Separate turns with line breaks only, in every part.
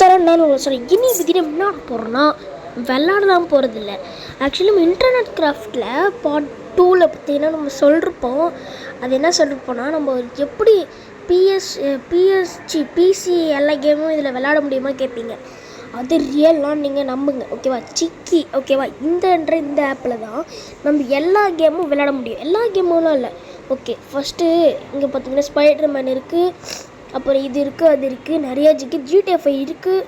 Sir நான் சொல்கிறேன் இனி திடீர்னு என்ன போகிறோன்னா விளாடலாம் போகிறதில்ல. ஆக்சுவலி நம்ம இன்டர்நெட் கிராஃப்டில் பார்ட் 2ல் பார்த்தீங்கன்னா நம்ம சொல்லிருப்போம். அது என்ன சொல்லிருப்போம்னா நம்ம எப்படி பிசி எல்லா கேமும் இதில் விளாட முடியுமா கேட்பீங்க. அது ரியல்லாம் நீங்கள் நம்புங்க ஓகேவா. சிக்கி ஓகேவா. இந்த ஆப்பில் தான் நம்ம எல்லா கேமும் விளாட முடியும். எல்லா கேமும்லாம் இல்லை. ஓகே ஃபஸ்ட்டு இங்கே பார்த்தீங்கன்னா ஸ்பைடர் மேன் இருக்குது, அப்புறம் இது இருக்குது, அது இருக்குது, நிறையா GTA 5 இருக்குது.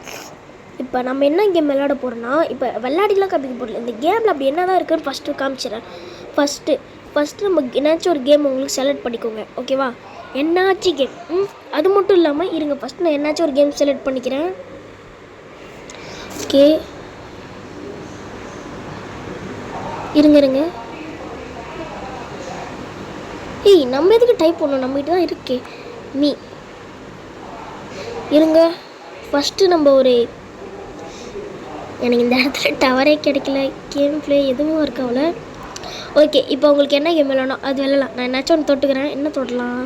இப்போ நம்ம என்ன கேம் விளையாட போகிறோன்னா இப்போ விளையாடிலாம் காமிக்க போகிறோம். இந்த கேமில் அப்படி என்ன தான் இருக்குதுன்னு ஃபஸ்ட்டு காமிச்சிடறேன். ஃபஸ்ட்டு நம்ம என்னாச்சும் ஒரு கேம் உங்களுக்கு செலக்ட் பண்ணிக்கோங்க ஓகேவா. என்னாச்சும் கேம் அது மட்டும் இல்லாமல் இருங்க ஃபஸ்ட்டு நான் என்னாச்சும் ஒரு கேம் செலக்ட் பண்ணிக்கிறேன். ஓகே இருங்க நம்ம எதுக்கு டைப் பண்ணணும், நம்மகிட்ட தான் இருக்கே மீ. இருங்க ஃபஸ்ட்டு நம்ம எனக்கு இந்த இடத்துல டவரே கிடைக்கல, கேம் ப்ளே எதுவும் இருக்காவில். ஓகே இப்போ உங்களுக்கு என்ன கேம் விளாடணும் அது விளாடலாம். நான் என்னாச்சும் ஒன்று தொட்டுக்கிறேன். என்ன தொடலாம்,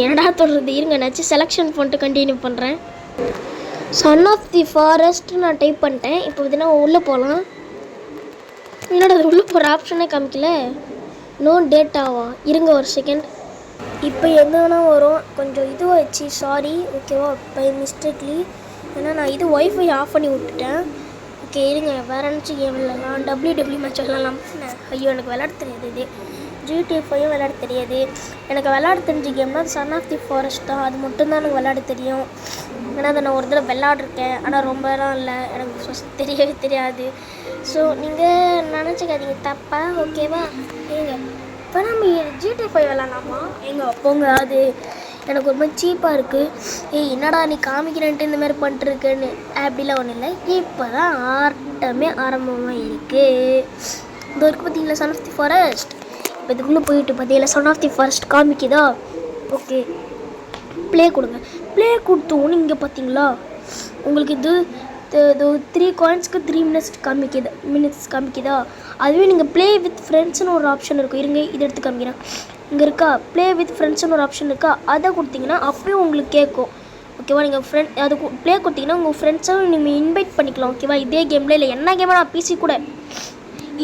என்னடா தொடுறது, இருங்க என்னாச்சும் செலெக்ஷன் பண்ணிட்டு கண்டினியூ பண்ணுறேன். சன் ஆஃப் தி ஃபாரஸ்ட் நான் டைப் பண்ணிட்டேன். இப்போ பார்த்தீங்கன்னா உள்ளே போகலாம். என்னோட அது உள்ளே போகிற ஆப்ஷனே காமிக்கல. நோ டேட்டாவா, இருங்க ஒரு செகண்ட். இப்போ எதுனா வரும் கொஞ்சம் இதுவாகிடுச்சு, சாரி ஓகேவா பை மிஸ்டேக்லி. ஏன்னா நான் இது ஒய்ஃபை ஆஃப் பண்ணி விட்டுட்டேன். ஓகே இருங்க வேறு நினச்சி கேம் விளாட்லாம், WWE மேட்ச் விளாட்லாம். ஐயோ எனக்கு விளையாட தெரியாது, இது GTA 5 விளையாட தெரியாது. எனக்கு விளையாட தெரிஞ்ச கேம்னா சன் ஆஃப் தி ஃபாரஸ்ட் தான். அது மட்டும்தான் எனக்கு விளையாட தெரியும். ஏன்னா அதை நான் ஒரு தடவை விளாட்ருக்கேன், ஆனால் ரொம்பலாம் இல்லை, எனக்கு தெரியவே தெரியாது. ஸோ நீங்கள் நினச்சிக்காதீங்க தப்பாக ஓகேவா. ஏங்க இப்போ நம்ம GTA 5 விளாட்லாமா, எங்கே போங்க. அது எனக்கு ஒரு மாதிரி சீப்பாக இருக்குது. என்னடா நீ காமிக்கிறேன்ட்டு இந்த மாதிரி பண்ணிட்டுருக்குன்னு அப்படிலாம் ஒன்றும் இல்லை. இப்போ தான் ஆட்டமே ஆரம்பமாக இருக்குது. இந்த இருக்குது பார்த்தீங்களா சன் ஆஃப் தி ஃபாரஸ்ட். இப்போ இதுக்குள்ளே போயிட்டு பார்த்தீங்களா சன் ஆஃப் தி ஃபாரஸ்ட் காமிக்குதா. ஓகே ப்ளே கொடுங்க. ப்ளே கொடுத்தோன்னு இங்கே பார்த்தீங்களா உங்களுக்கு இது 3 coinsக்கு 3 மினிட்ஸ் காமிக்குதா. அதுவே நீங்கள் ப்ளே வித் ஃப்ரெண்ட்ஸ்னு ஒரு ஆப்ஷன் இருக்கும். இருங்க இதை எடுத்து காமிக்கிறேன். இங்கே இருக்கா ப்ளே வித் ஃப்ரெண்ட்ஸ்னு ஒரு ஆப்ஷன் இருக்கா, அதை கொடுத்தீங்கன்னா அப்பயும் உங்களுக்கு கேட்கும் ஓகேவா. நீங்கள் அது ப்ளே கொடுத்தீங்கன்னா உங்கள் ஃப்ரெண்ட்ஸை நீங்கள் இன்வைட் பண்ணிக்கலாம் ஓகேவா. இதே கேமில் இல்லை என்ன கேமாக நான் பிசி கூட.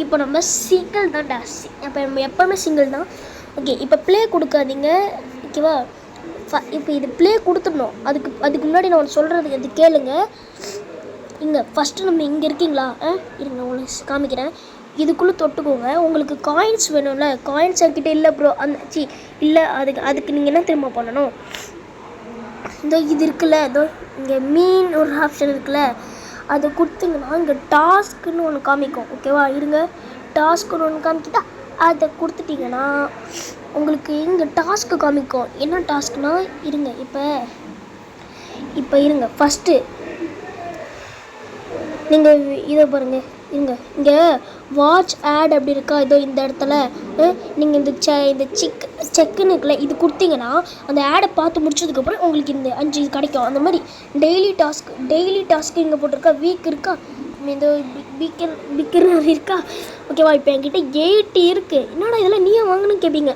இப்போ நம்ம சிங்கிள் தான்டா, இப்போ நம்ம எப்போவுமே சிங்கிள் தான். ஓகே இப்போ ப்ளே கொடுக்காதீங்க ஓகேவா. இப்போ இது ப்ளே கொடுத்துடணும். அதுக்கு முன்னாடி நான் ஒன்று சொல்கிறதுக்கு அது கேளுங்க. இங்கே ஃபஸ்ட்டு நம்ம இங்கே இருக்கீங்களா, இருங்க உங்களுக்கு காமிக்கிறேன். இதுக்குள்ளே தொட்டுக்கோங்க. உங்களுக்கு காயின்ஸ் வேணும்ல, காயின்ஸ் என்கிட்ட இல்லை ப்ரோ, அந்த இல்லை அதுக்கு நீங்கள் என்ன திரும்ப பண்ணணும், இதோ இது இருக்குல்ல, இதோ இங்கே மீன் ஒரு ஆப்ஷன் இருக்குல்ல, அதை கொடுத்தீங்கன்னா இங்கே டாஸ்க்குன்னு ஒன்று காமிக்கும் ஓகேவா. இருங்க டாஸ்க்குன்னு ஒன்று காமிக்கிட்டா அதை கொடுத்துட்டிங்கன்னா உங்களுக்கு இங்கே டாஸ்க்கு காமிக்கும். என்ன டாஸ்க்னா இருங்க இப்போ இருங்க ஃபஸ்ட்டு நீங்கள் இதை பாருங்கள். இருங்க இங்கே வாட்ச் ஆட் அப்படி இருக்கா, இதோ இந்த இடத்துல நீங்கள் இந்த செக்குன்னு இருக்குல்ல, இது கொடுத்தீங்கன்னா அந்த ஆடை பார்த்து முடிச்சதுக்கப்புறம் உங்களுக்கு இந்த 5 இது கிடைக்கும். அந்த மாதிரி டெய்லி டாஸ்க்கு இங்கே போட்டிருக்கா, வீக் இருக்கா, இந்த பிக்கர் இருக்கா ஓகேவா. இப்போ என்கிட்ட 80 இருக்குது. என்னடா இதெல்லாம் நீயே வாங்கணும்னு கேட்பீங்க.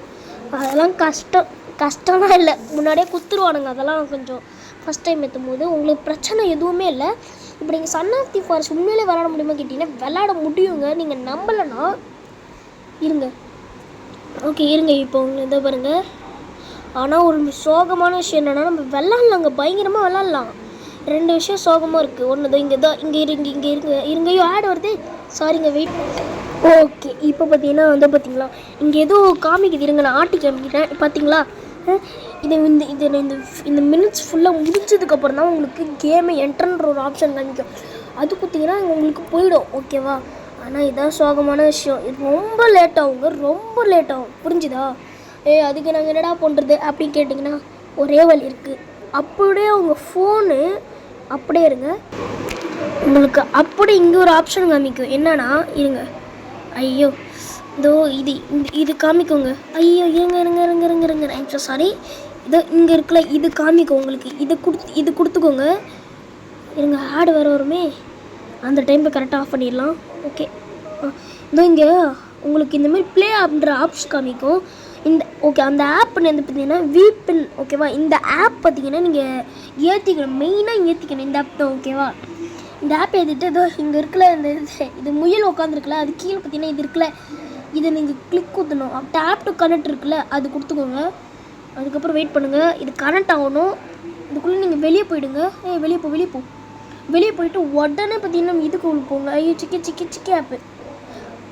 அதெல்லாம் கஷ்டம்லாம் இல்லை, முன்னாடியே குத்துருவானுங்க. அதெல்லாம் கொஞ்சம் ஃபஸ்ட் டைம் ஏற்றும் போது உங்களுக்கு பிரச்சனை எதுவுமே இல்லை. இப்போ நீங்கள் சன் ஆஃப் தி ஃபாரஸ்ட் உண்மையிலே விளாட முடியுமா கேட்டிங்கன்னா விளாட முடியுங்க. நீங்கள் நம்பலைன்னா இருங்க ஓகே இருங்க இப்போ உங்களுக்கு இதை பாருங்கள். ஆனால் ஒரு சோகமான விஷயம் என்னென்னா நம்ம விளாட்லாங்க, பயங்கரமாக விளாட்லாம். 2 விஷயம் சோகமாக இருக்குது. ஒன்று இங்கே இருங்கையோ ஆட் வருது, சாரிங்க வெயிட். ஓகே இப்போ பார்த்தீங்களா இங்கே ஏதோ காமிக்குது. இருங்க நான் ஆட்டி காமிக்கிறேன் பார்த்தீங்களா. இந்த மினிட்ஸ் ஃபுல்லாக முடிச்சதுக்கப்புறம் தான் உங்களுக்கு கேமை என்ட்ரன்ற ஒரு ஆப்ஷன் காமிக்கும். அது பார்த்தீங்கன்னா உங்களுக்கு போயிடும் ஓகேவா. ஆனால் இதான் சோகமான விஷயம், இது ரொம்ப லேட் ஆகும் புரிஞ்சுதா. அதுக்கு நாங்கள் என்னடா பண்ணுறது அப்படின்னு கேட்டிங்கன்னா ஒரே வழி இருக்குது. அப்படியே உங்கள் ஃபோனு அப்படியே இருங்க, உங்களுக்கு அப்படியே இங்கே ஒரு ஆப்ஷன் காமிக்கும். என்னன்னா இருங்க ஐயோ இதோ இது காமிக்கோங்க. ஐயோ இருங்க ஐம் ஸோ சாரி. இதோ இங்கே இருக்குல்ல இது காமிக்கும் உங்களுக்கு. இது கொடுத்துக்கோங்க. இருங்க ஆடு வருமே, அந்த டைமில் கரெக்டாக ஆஃப் பண்ணிடலாம். ஓகே இதோ இங்கே உங்களுக்கு இந்தமாதிரி ப்ளே அப்படின்ற ஆப்ஷன் காமிக்கும். இந்த ஓகே அந்த ஆப் வந்து பார்த்தீங்கன்னா விபின் ஓகேவா. இந்த ஆப் பார்த்தீங்கன்னா நீங்கள் ஏற்றிக்கணும், மெயினாக ஏற்றிக்கணும் இந்த ஆப் தான் ஓகேவா. இந்த ஆப் ஏற்றிட்டு இதோ இங்கே இருக்கல இந்த இது முயல் உட்காந்துருக்குல அது கீழே பார்த்தீங்கன்னா இது இருக்குல்ல, இதை நீங்கள் கிளிக் கொடுத்தணும். டேப் டு கனெக்ட் இருக்குல்ல அது கொடுத்துக்கோங்க. அதுக்கப்புறம் வெயிட் பண்ணுங்கள், இது கனெக்ட் ஆகணும். இதுக்குள்ளே நீங்கள் வெளியே போயிடுங்க. வெளியே போயிட்டு உடனே பார்த்தீங்கன்னா இதுக்கு உள்ள போங்க. ஐயோ சிக்கி ஆப்பு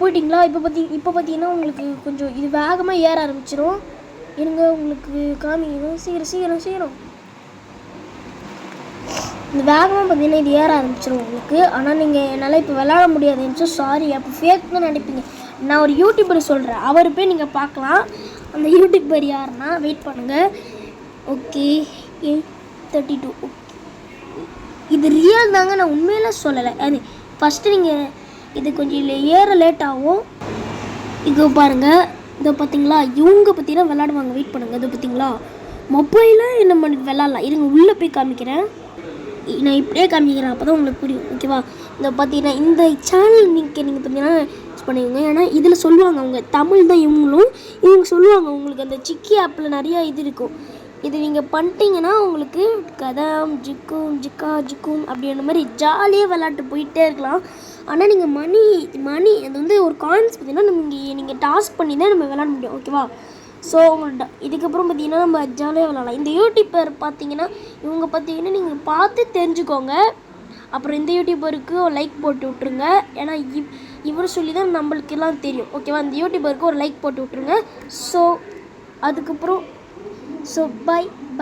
போயிட்டிங்களா. இப்போ பார்த்தீங்கன்னா உங்களுக்கு கொஞ்சம் இது வேகமாக ஏற ஆரம்பிச்சிடும். இருங்க உங்களுக்கு காமிக்கணும். சீக்கிரம் இந்த வேகமாக பார்த்தீங்கன்னா இது ஏற ஆரம்பிச்சிடும் உங்களுக்கு. ஆனால் நீங்கள் என்னால் இப்போ விளாட முடியாது இருந்துச்சு, சாரி. அப்போ ஃபேக் தான் நினைப்பீங்க. நான் ஒரு யூடியூபர் சொல்கிறேன், அவர் போய் நீங்கள் பார்க்கலாம். அந்த யூடியூபர் யாருன்னா வெயிட் பண்ணுங்கள். ஓகே 8:32 ஓகே இது ரியல் தாங்க, நான் உண்மையில சொல்லலை. அது ஃபஸ்ட்டு நீங்கள் இது கொஞ்சம் இல்லை ஏற லேட் ஆகும். இது பாருங்கள், இதை பார்த்தீங்களா இவங்க பார்த்தீங்கன்னா விளாடுவாங்க. வெயிட் பண்ணுங்கள், இதை பார்த்தீங்களா மொபைலில் என்ன பண்ணி விளாட்லாம். இருங்க உள்ளே போய் காமிக்கிறேன். நான் இப்படியே காமிக்கிறேன், அப்போ தான் உங்களுக்கு புரியும் ஓகேவா. இந்த பார்த்தீங்கன்னா இந்த சேனல் நீங்கள் பார்த்தீங்கன்னா யூஸ் பண்ணிக்கோங்க. ஏன்னா இதில் சொல்லுவாங்க, அவங்க தமிழ் தான் இவங்க சொல்லுவாங்க உங்களுக்கு அந்த சிக்கி ஆப்பில் நிறையா இது இருக்கும். இது நீங்கள் பண்ணிட்டீங்கன்னா உங்களுக்கு கதம் ஜிக்கும் அப்படின்ற மாதிரி ஜாலியாக விளாட்டு போயிட்டே இருக்கலாம். ஆனால் நீங்கள் மணி அது வந்து ஒரு காயின்ஸ் பார்த்தீங்கன்னா நீங்கள் டாஸ்க் பண்ணி தான் நம்ம விளாட முடியும் ஓகேவா. ஸோ உங்கள்கிட்ட இதுக்கப்புறம் பார்த்தீங்கன்னா நம்ம ஜாலியாக விளாடலாம். இந்த யூடியூபர் பார்த்தீங்கன்னா இவங்க பார்த்தீங்கன்னா நீங்கள் பார்த்து தெரிஞ்சுக்கோங்க. அப்புறம் இந்த யூடியூபருக்கு ஒரு லைக் போட்டு விட்ருங்க. ஏன்னா இவர் சொல்லி தான் நம்மளுக்கு எல்லாம் தெரியும் ஓகேவா. இந்த யூடியூபருக்கு ஒரு லைக் போட்டு விட்ருங்க. ஸோ அதுக்கப்புறம் ஸோ பாய்.